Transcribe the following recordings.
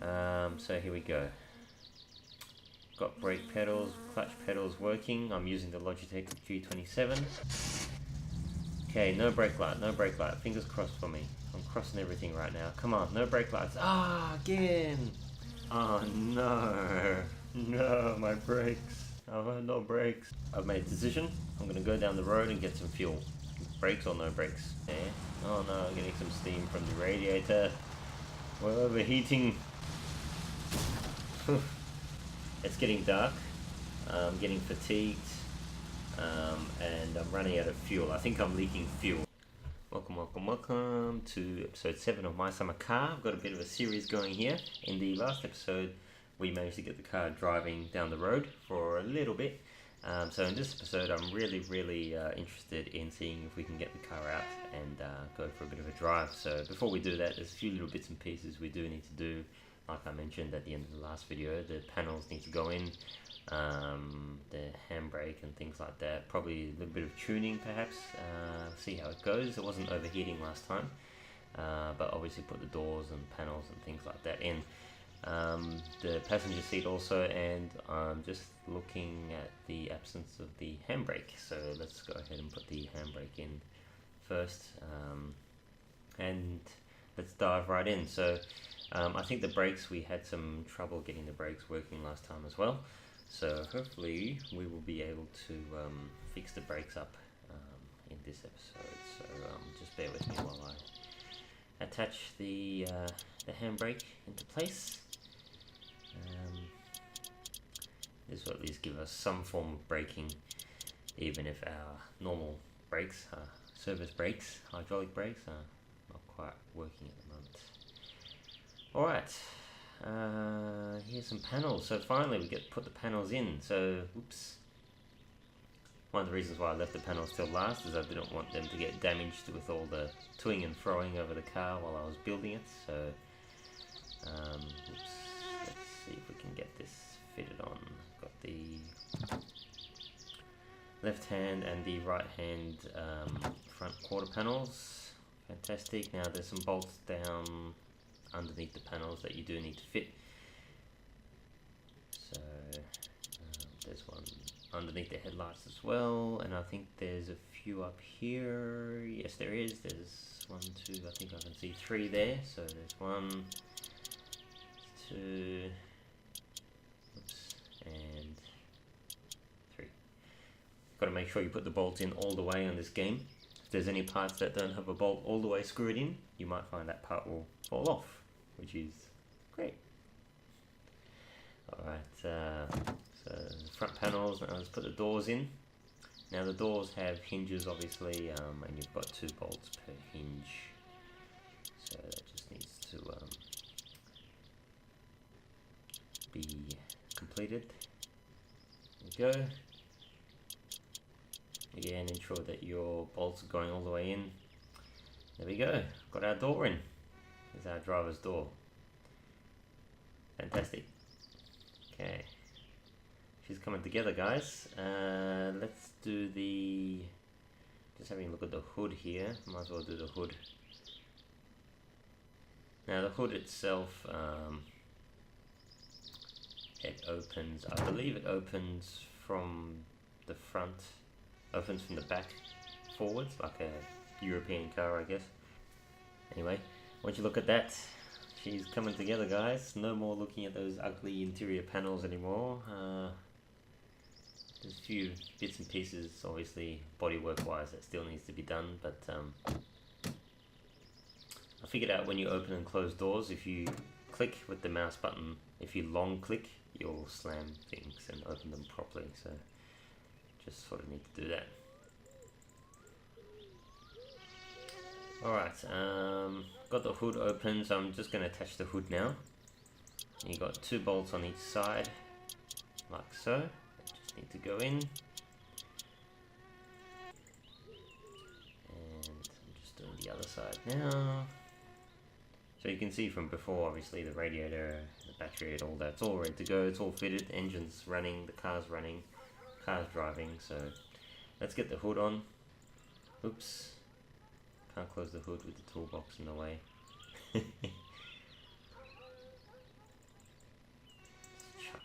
So here we go. Got brake pedals, clutch pedals working. I'm using the Logitech G27. Okay, no brake light, no brake light. Fingers crossed for me. I'm crossing everything right now. Come on, no brake lights. Ah, again! Oh no, no, my brakes. I've had no brakes. I've made a decision. I'm gonna go down the road and get some fuel. Brakes or no brakes? Yeah. Oh no, I'm getting some steam from the radiator. We're overheating. It's getting dark. I'm getting fatigued. And I'm running out of fuel. I think I'm leaking fuel. Welcome to episode 7 of My Summer Car. I've got a bit of a series going here. In the last episode, we managed to get the car driving down the road for a little bit. So in this episode, I'm really interested in seeing if we can get the car out and go for a bit of a drive. So before we do that, there's a few little bits and pieces we do need to do. Like I mentioned at the end of the last video, the panels need to go in, the handbrake and things like that. Probably a little bit of tuning perhaps, see how it goes. It wasn't overheating last time, but obviously put the doors and panels and things like that in. The passenger seat also, and I'm just looking at the absence of the handbrake. So let's go ahead and put the handbrake in first, and let's dive right in. So I think the brakes, we had some trouble getting the brakes working last time as well. So hopefully we will be able to fix the brakes up in this episode. So just bear with me while I attach the handbrake into place. This will at least give us some form of braking, even if our normal brakes, service brakes, hydraulic brakes, are not quite working at the moment. Alright, here's some panels. So finally we get to put the panels in. So, oops. One of the reasons why I left the panels till last is I didn't want them to get damaged with all the toing and froing over the car while I was building it. So, oops. Let's see if we can get this fitted on. Got the left hand and the right hand front quarter panels. Fantastic. Now there's some bolts down underneath the panels that you do need to fit. So there's one underneath the headlights as well, and I think there's a few up here. Yes, there is. There's 1, 2, I think I can see 3 there. So there's 1, 2, oops, and 3. Got to make sure you put the bolts in all the way on this game. If there's any parts that don't have a bolt all the way screwed in, you might find that part will fall off, which is great. Alright, so front panels. Now let's put the doors in. Now the doors have hinges obviously, and you've got 2 bolts per hinge. So that just needs to be completed. There we go. Again, ensure that your bolts are going all the way in. There we go, got our door in. There's our driver's door. Fantastic. Okay, she's coming together, guys. Let's do the, just having a look at the hood here. Might as well do the hood. Now the hood itself, it opens, I believe it opens from the front, opens from the back forwards, like a European car, I guess. Anyway, once you look at that, she's coming together, guys. No more looking at those ugly interior panels anymore. There's a few bits and pieces, obviously, bodywork wise, that still needs to be done, but I figured out when you open and close doors, if you click with the mouse button, if you long click, you'll slam things and open them properly, so just sort of need to do that. Alright, got the hood open, so I'm just going to attach the hood now. You got 2 bolts on each side, like so. They just need to go in. And I'm just doing the other side now. So you can see from before, obviously, the radiator, the battery, and all that's all ready to go. It's all fitted, engine's running, the car's running, car's driving. So let's get the hood on. Oops. Can't close the hood with the toolbox in the way.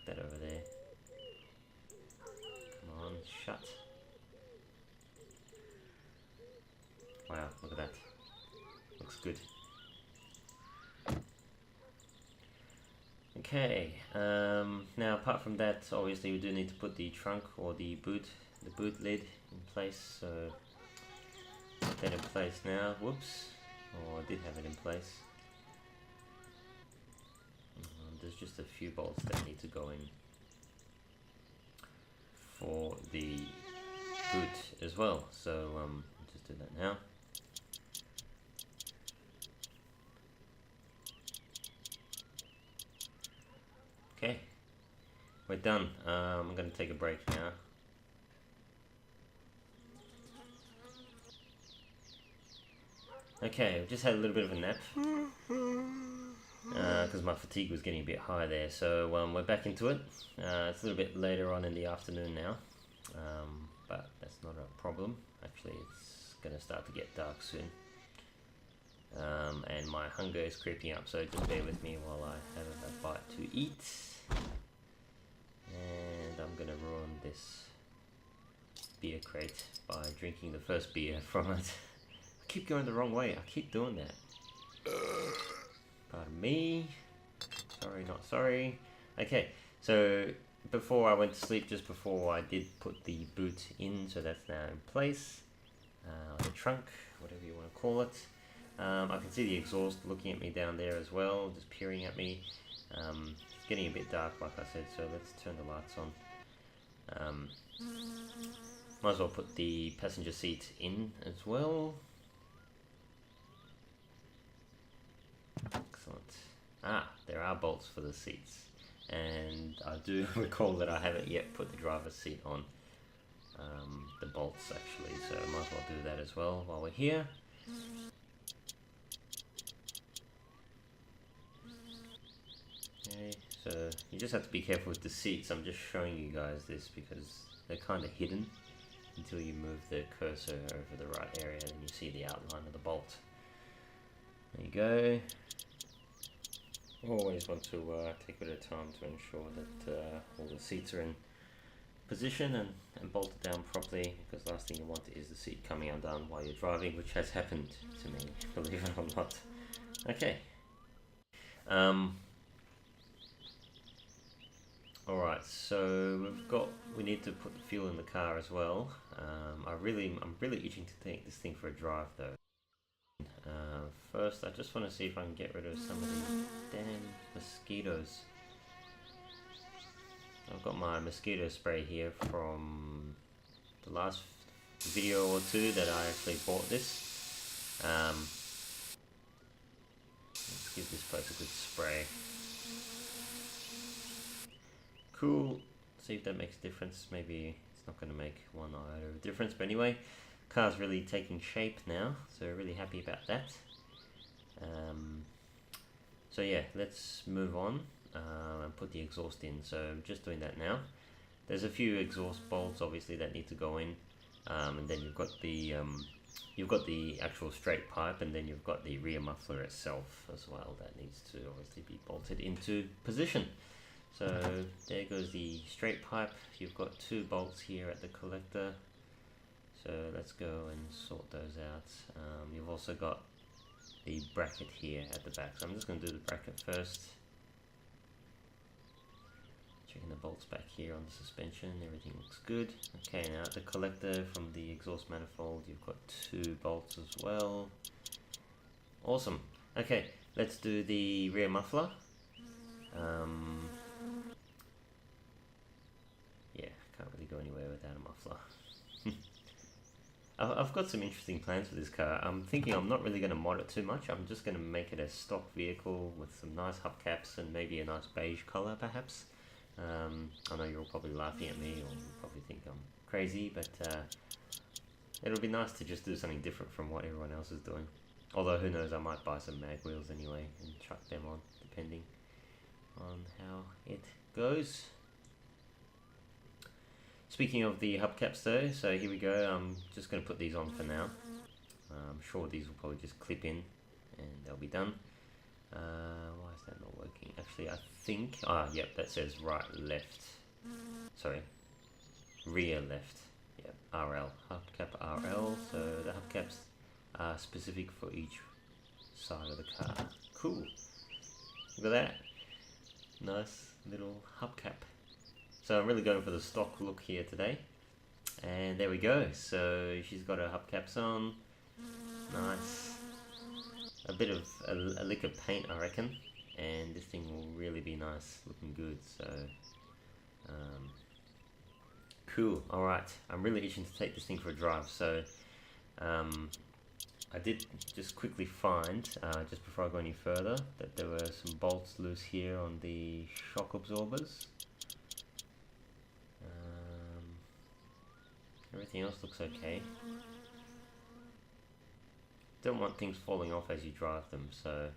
that over there. Come on, shut. Wow, look at that. Looks good. Okay, now apart from that, obviously we do need to put the trunk or the boot lid in place. So put that in place now. Whoops. Oh, I did have it in place. There's just a few bolts that need to go in for the boot as well. So I'll just do that now. Okay, we're done. I'm going to take a break now. Okay, I've just had a little bit of a nap because my fatigue was getting a bit high there. So we're back into it. It's a little bit later on in the afternoon now, but that's not a problem. Actually, it's going to start to get dark soon. And my hunger is creeping up, so just bear with me while I have a bite to eat. And I'm gonna ruin this beer crate by drinking the first beer from it. I keep going the wrong way, I keep doing that. Pardon me. Sorry, not sorry. Okay, so before I went to sleep, just before I did put the boot in, so that's now in place. The trunk, whatever you want to call it. I can see the exhaust looking at me down there as well, just peering at me. It's getting a bit dark, like I said, so let's turn the lights on. Might as well put the passenger seat in as well. Excellent. Ah, there are bolts for the seats. And I do recall that I haven't yet put the driver's seat on. The bolts actually, so I might as well do that as well while we're here. Okay, so you just have to be careful with the seats. I'm just showing you guys this because they're kind of hidden until you move the cursor over the right area and you see the outline of the bolt. There you go. Always want to take a bit of time to ensure that all the seats are in position and bolted down properly, because last thing you want is the seat coming undone while you're driving, which has happened to me, believe it or not. Okay. Alright, so we need to put the fuel in the car as well. I'm really itching to take this thing for a drive though. First, I just want to see if I can get rid of some of these damn mosquitoes. I've got my mosquito spray here from the last video or two that I actually bought this. Let's give this place a good spray. Cool. See if that makes a difference. Maybe it's not going to make one iota of difference, but anyway, car's really taking shape now, so really happy about that. So yeah, let's move on and put the exhaust in. So I'm just doing that now. There's a few exhaust bolts obviously that need to go in, and then you've got the actual straight pipe, and then you've got the rear muffler itself as well that needs to obviously be bolted into position. So there goes the straight pipe. You've got two bolts here at the collector, so let's go and sort those out. You've also got the bracket here at the back, so I'm just going to do the bracket first. Checking the bolts back here on the suspension, everything looks good. Okay, now at the collector from the exhaust manifold, you've got two bolts as well. Awesome. Okay, let's do the rear muffler. Yeah, can't really go anywhere without a muffler. I've got some interesting plans for this car. I'm thinking I'm not really going to mod it too much. I'm just going to make it a stock vehicle with some nice hubcaps and maybe a nice beige colour perhaps. I know you're all probably laughing at me, or you probably think I'm crazy, but it'll be nice to just do something different from what everyone else is doing. Although who knows, I might buy some mag wheels anyway and chuck them on, depending on how it goes. Speaking of the hubcaps though, so here we go. I'm just going to put these on for now. I'm sure these will probably just clip in and they'll be done. Why is that not working? Actually, I think, yep, that says right, left. Sorry, rear left. Yep, RL, hubcap RL. So the hubcaps are specific for each side of the car. Cool. Look at that. Nice little hubcap. So I'm really going for the stock look here today. And there we go. So she's got her hubcaps on. Nice. A bit of a lick of paint, I reckon. And this thing will really be nice, looking good. So, cool. Alright, I'm really itching to take this thing for a drive. So, I did just quickly find, just before I go any further, that there were some bolts loose here on the shock absorbers. Everything else looks okay. Don't want things falling off as you drive them, so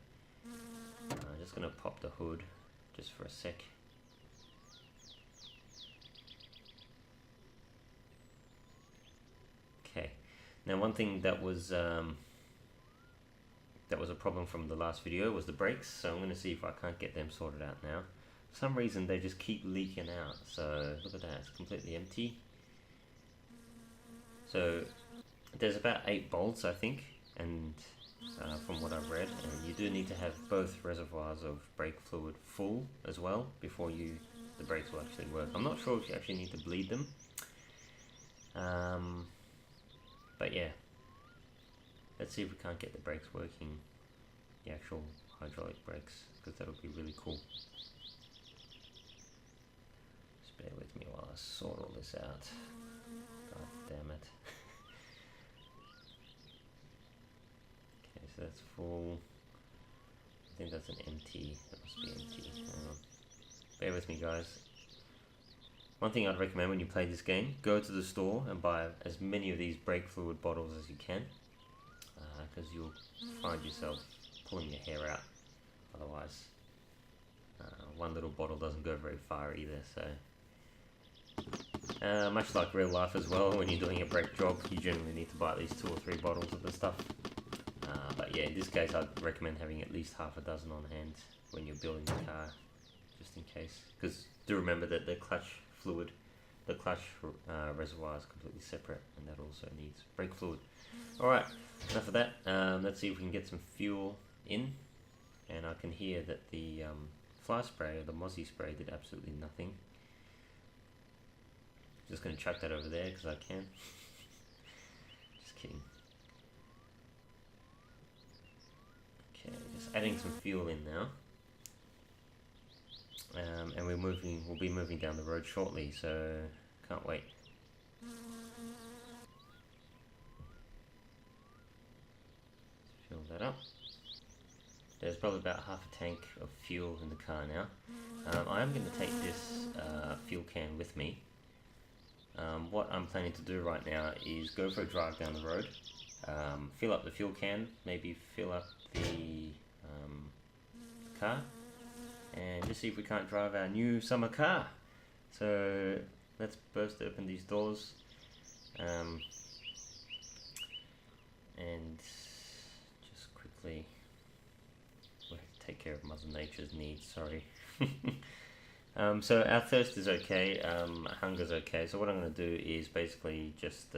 I'm just going to pop the hood just for a sec. Okay, now one thing that was a problem from the last video was the brakes, so I'm going to see if I can't get them sorted out now. For some reason they just keep leaking out, so look at that, it's completely empty. So there's about 8 bolts, I think, and from what I've read, and you do need to have both reservoirs of brake fluid full as well before the brakes will actually work. I'm not sure if you actually need to bleed them, but yeah, let's see if we can't get the brakes working, the actual hydraulic brakes, because that'll be really cool. Just bear with me while I sort all this out. God damn it. Okay, so that's full. I think that's an empty. That must be empty. Bear with me, guys. One thing I'd recommend when you play this game, go to the store and buy as many of these brake fluid bottles as you can, because you'll find yourself pulling your hair out otherwise. One little bottle doesn't go very far either, so much like real life as well, when you're doing a brake job, you generally need to buy at least 2 or 3 bottles of the stuff. But yeah, in this case, I'd recommend having at least half a dozen on hand when you're building the car, just in case. Because do remember that the clutch fluid, the clutch reservoir is completely separate, and that also needs brake fluid. Alright, enough of that. Let's see if we can get some fuel in. And I can hear that the fly spray, or the mozzie spray, did absolutely nothing. Just going to chuck that over there because I can. Just kidding. Okay, just adding some fuel in now. And we'll be moving down the road shortly, so can't wait. Fill that up. There's probably about half a tank of fuel in the car now. I am going to take this fuel can with me. What I'm planning to do right now is go for a drive down the road, fill up the fuel can, maybe fill up the car, and just see if we can't drive our new summer car. So let's burst open these doors, and just quickly, we'll have to take care of Mother Nature's needs, sorry. So our thirst is okay, hunger's okay, so what I'm going to do is basically just,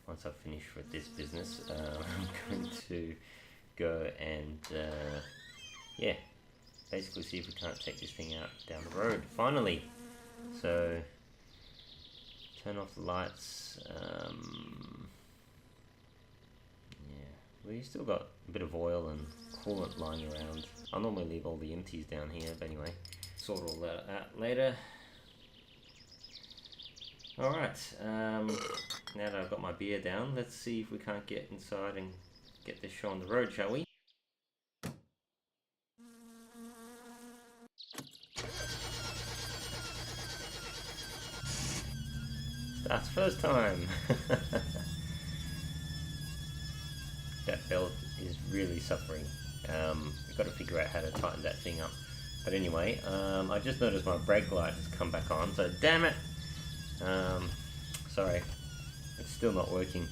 once I've finished with this business, I'm going to go and, yeah, basically see if we can't take this thing out down the road, finally. So, turn off the lights, yeah, we still got a bit of oil and coolant lying around. I'll normally leave all the empties down here, but anyway. Sort all that out later. Alright, now that I've got my beer down, let's see if we can't get inside and get this show on the road, shall we? Starts first time! That belt is really suffering. We've got to figure out how to tighten that thing up. But anyway, I just noticed my brake light has come back on, so damn it! Sorry, it's still not working.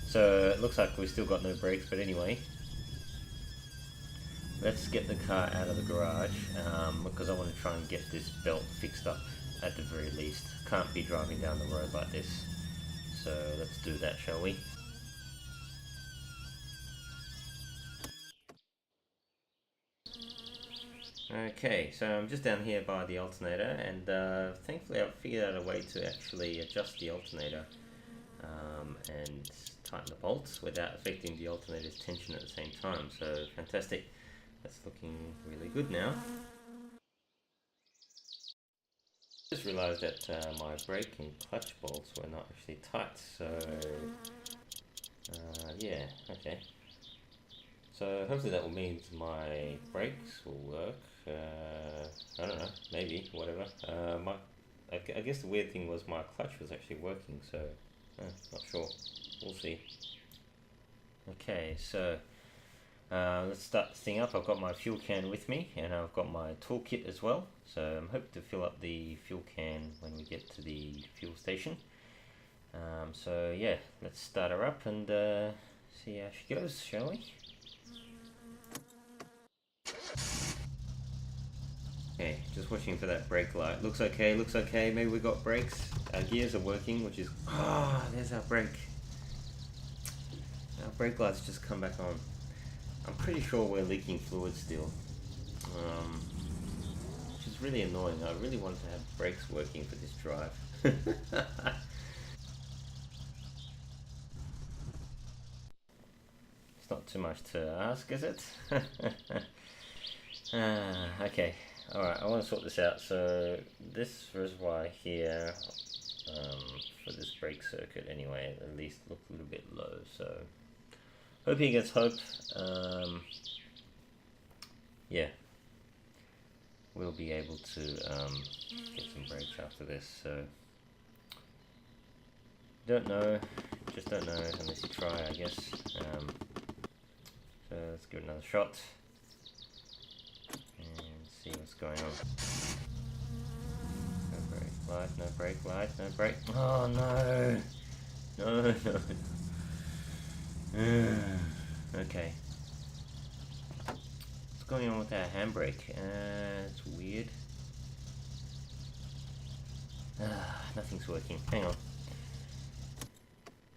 So it looks like we've still got no brakes, but anyway. let's get the car out of the garage because I want to try and get this belt fixed up at the very least. Can't be driving down the road like this. So let's do that, shall we? Okay, so I'm just down here by the alternator, and thankfully I've figured out a way to actually adjust the alternator and tighten the bolts without affecting the alternator's tension at the same time. So fantastic. That's looking really good now. Just realised that my brake and clutch bolts were not actually tight, so yeah, okay. So hopefully that will mean my brakes will work. I don't know, maybe, whatever. I guess the weird thing was my clutch was actually working, so not sure. We'll see. Okay, so let's start this thing up. I've got my fuel can with me, and I've got my toolkit as well. So I'm hoping to fill up the fuel can when we get to the fuel station. So yeah, let's start her up and see how she goes, shall we? Okay, just watching for that brake light. Looks okay, looks okay. Maybe we got brakes. Our gears are working, which is... Ah, oh, there's our brake. Our brake lights just come back on. I'm pretty sure we're leaking fluid still. Which is really annoying. I really wanted to have brakes working for this drive. It's not too much to ask, is it? Okay. Alright, I want to sort this out. So this reservoir here, for this brake circuit anyway, at least looked a little bit low. So hoping against hope. Yeah, we'll be able to get some brakes after this. So don't know, just don't know unless you try, I guess. So let's give it another shot and see what's going on. No brake light, no brake light, no brake. Oh no! No, no. Okay. What's going on with our handbrake? It's weird. Nothing's working. Hang on.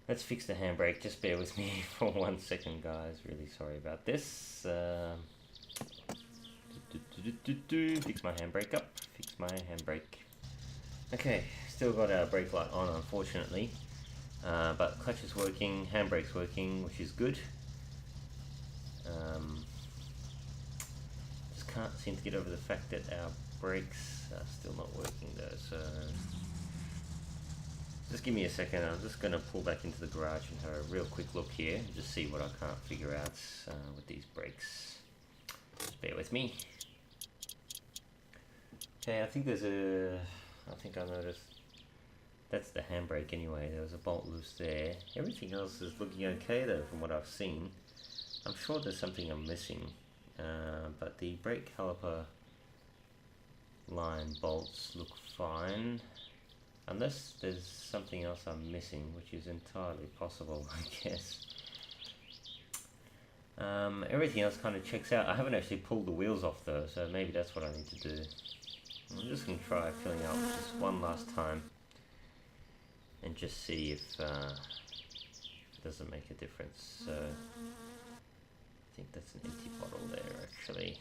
Let's fix the handbrake. Just bear with me for 1 second, guys. Really sorry about this. Fix my handbrake up. Fix my handbrake. Okay, still got our brake light on, unfortunately. But clutch is working, handbrake's working, which is good. Just can't seem to get over the fact that our brakes are still not working though, so just give me a second. I'm just going to pull back into the garage and have a real quick look here and just see what I can't figure out with these brakes. Just bear with me. Okay, I think I noticed that's the handbrake anyway. There was a bolt loose there. Everything else is looking okay though from what I've seen. I'm sure there's something I'm missing, but the brake caliper line bolts look fine. Unless there's something else I'm missing, which is entirely possible, I guess. Everything else kind of checks out. I haven't actually pulled the wheels off though, so maybe that's what I need to do. I'm just going to try filling up just one last time and just see if it doesn't make a difference. So I think that's an empty bottle there actually.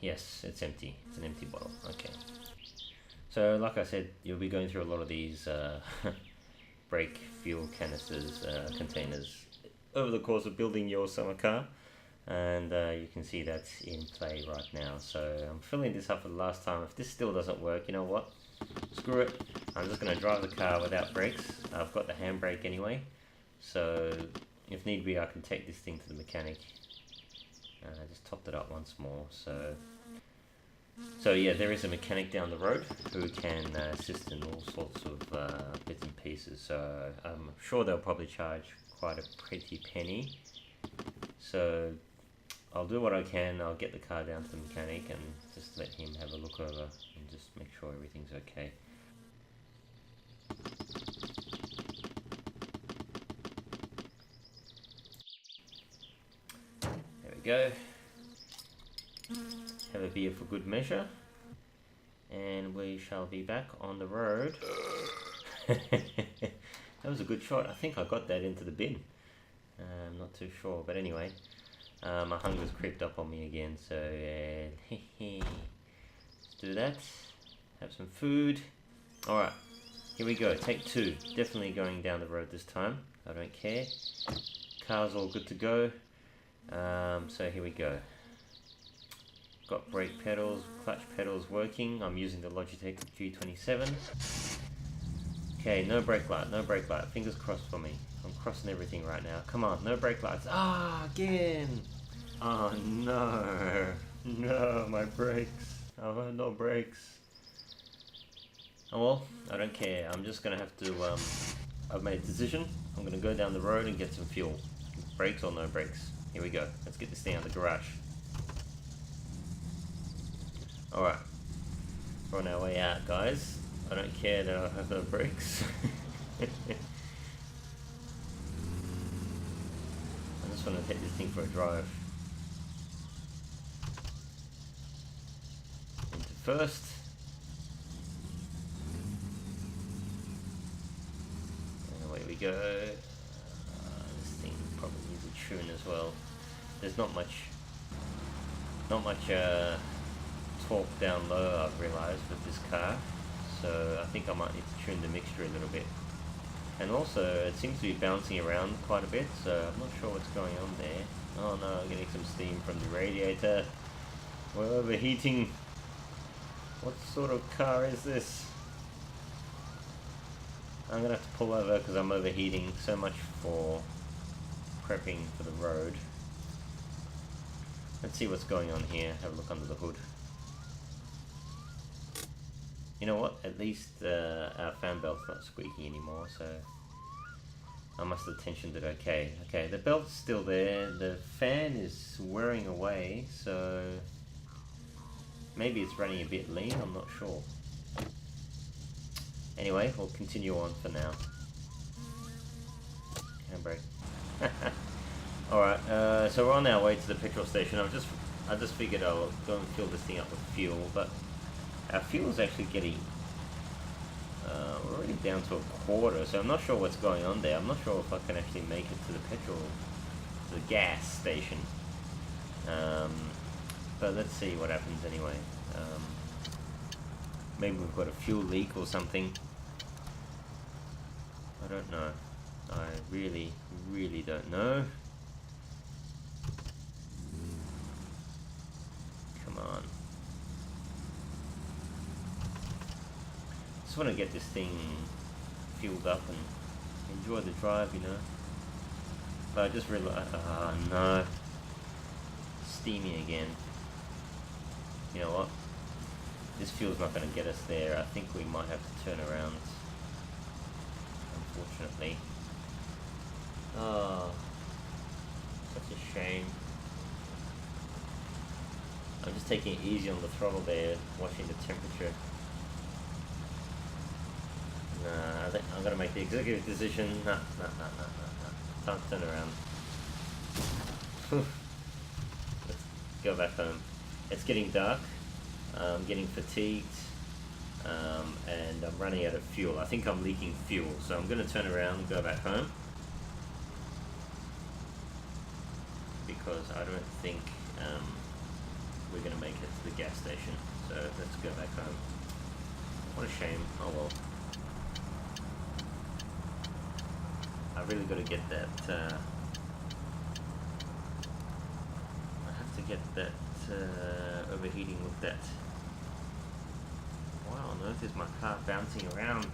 Yes, it's empty. It's an empty bottle. Okay. So like I said, you'll be going through a lot of these brake fuel canisters, containers over the course of building your summer car, and you can see that's in play right now. So I'm filling this up for the last time. If this still doesn't work, you know what? Screw it. I'm just going to drive the car without brakes. I've got the handbrake anyway, so if need be I can take this thing to the mechanic. I just topped it up once more, so yeah, there is a mechanic down the road who can assist in all sorts of bits and pieces, so I'm sure they'll probably charge quite a pretty penny. So I'll do what I can. I'll get the car down to the mechanic and just let him have a look over and just make sure everything's okay. go. Have a beer for good measure. And we shall be back on the road. That was a good shot. I think I got that into the bin. I'm not too sure, but anyway. My hunger's creeped up on me again, so let's do that. Have some food. Alright, here we go. Take 2. Definitely going down the road this time. I don't care. Car's all good to go. So here we go. Got brake pedals, clutch pedals working. I'm using the Logitech G27. Okay, no brake light, no brake light. Fingers crossed for me. I'm crossing everything right now. Come on, no brake lights. Ah, again! Oh no, no, my brakes. Oh, no brakes. Oh well, I don't care. I'm just gonna have to, I've made a decision. I'm gonna go down the road and get some fuel. Brakes or no brakes. Here we go. Let's get this thing out of the garage. Alright, we're on our way out, guys. I don't care that I have no brakes. I just want to take this thing for a drive. Into first. And away we go. This thing probably needs a tune as well. There's not much torque down low, I've realised, with this car, so I think I might need to tune the mixture a little bit. And also it seems to be bouncing around quite a bit, so I'm not sure what's going on there. Oh no, I'm getting some steam from the radiator. We're overheating. What sort of car is this? I'm gonna have to pull over because I'm overheating. So much for prepping for the road. Let's see what's going on here. Have a look under the hood. You know what? At least our fan belt's not squeaky anymore, so I must have tensioned it okay. Okay, the belt's still there. The fan is wearing away, so maybe it's running a bit lean. I'm not sure. Anyway, we'll continue on for now. Handbrake. Alright, so we're on our way to the petrol station. I just figured I'll go and fill this thing up with fuel, but our fuel's actually getting, we're already down to a quarter, so I'm not sure what's going on there. I'm not sure if I can actually make it to the gas station. But let's see what happens anyway. Maybe we've got a fuel leak or something. I don't know. I really, really don't know. Come on. Just want to get this thing fueled up and enjoy the drive, you know. But I just realized, oh no, steamy again. You know what? This fuel's not going to get us there. I think we might have to turn around, unfortunately. Oh, such a shame. I'm just taking it easy on the throttle there, watching the temperature. Nah, I think I'm going to make the executive decision. No. Time to turn around. Let's go back home. It's getting dark. I'm getting fatigued. And I'm running out of fuel. I think I'm leaking fuel. So I'm going to turn around and go back home. Because I don't think we're going to make it to the gas station. So let's go back home. What a shame. Oh well. I really got to get that, I have to get that overheating looked at. Why on earth is my car bouncing around?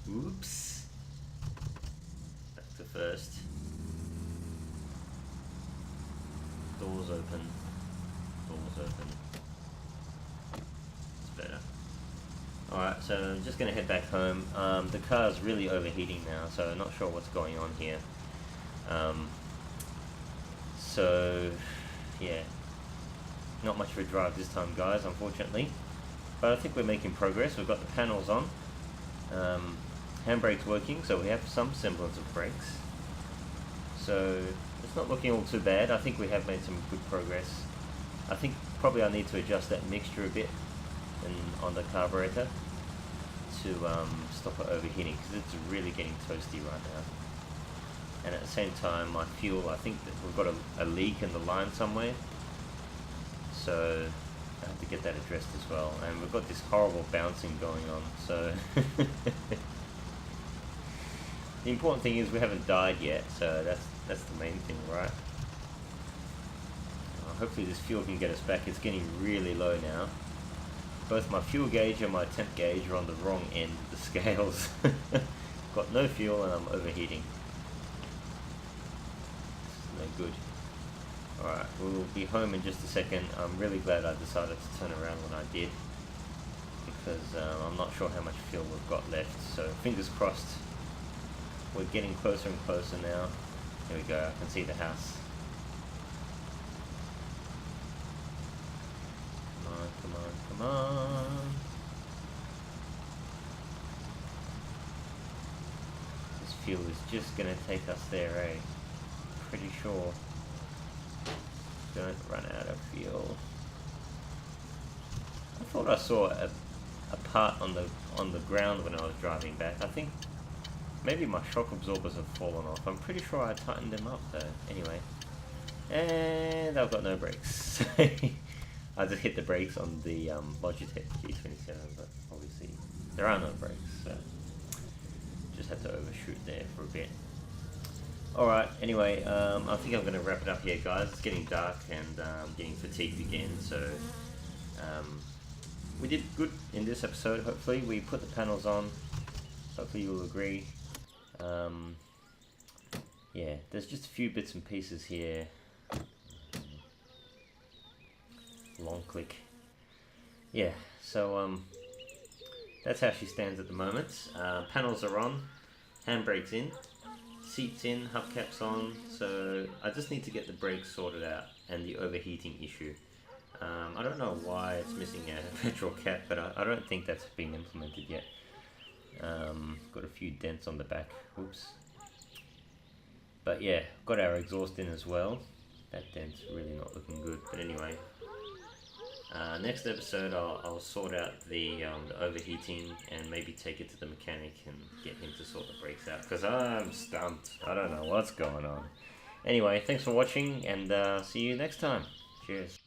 Oops. Back to first. Doors open. Doors open. Better. Alright, so I'm just going to head back home. The car's really overheating now, so I'm not sure what's going on here. So, yeah. Not much of a drive this time, guys, unfortunately. But I think we're making progress. We've got the panels on. handbrake's working, so we have some semblance of brakes. So it's not looking all too bad. I think we have made some good progress. I think probably I need to adjust that mixture a bit on the carburetor to stop it overheating, because it's really getting toasty right now. And at the same time, my fuel, I think that we've got a leak in the line somewhere, so I have to get that addressed as well. And we've got this horrible bouncing going on, so the important thing is we haven't died yet, so that's the main thing, right? Hopefully this fuel can get us back. It's getting really low now. Both my fuel gauge and my temp gauge are on the wrong end of the scales. Got no fuel and I'm overheating. This is no good. Alright, we'll be home in just a second. I'm really glad I decided to turn around when I did, because I'm not sure how much fuel we've got left, so fingers crossed. We're getting closer and closer now. Here we go, I can see the house. Come on, come on, come on. This fuel is just gonna take us there, eh? Pretty sure. Don't run out of fuel. I thought I saw a part on the ground when I was driving back. I think maybe my shock absorbers have fallen off. I'm pretty sure I tightened them up though. Anyway, and I've got no brakes. I just hit the brakes on the Logitech G27, but obviously there are no brakes, so just had to overshoot there for a bit. Alright, anyway, I think I'm going to wrap it up here, guys. It's getting dark and getting fatigued again, so we did good in this episode, hopefully. We put the panels on, hopefully you'll agree. Yeah, there's just a few bits and pieces here. Long click. Yeah, so that's how she stands at the moment. Panels are on, handbrake's in, seats in, hubcaps on, so I just need to get the brakes sorted out and the overheating issue. I don't know why it's missing a petrol cap, but I don't think that's been implemented yet. Got a few dents on the back, whoops. But yeah, got our exhaust in as well. That dent's really not looking good, but anyway. Next episode I'll sort out the overheating and maybe take it to the mechanic and get him to sort the brakes out, because I'm stumped. I don't know what's going on. Anyway, thanks for watching and see you next time. Cheers.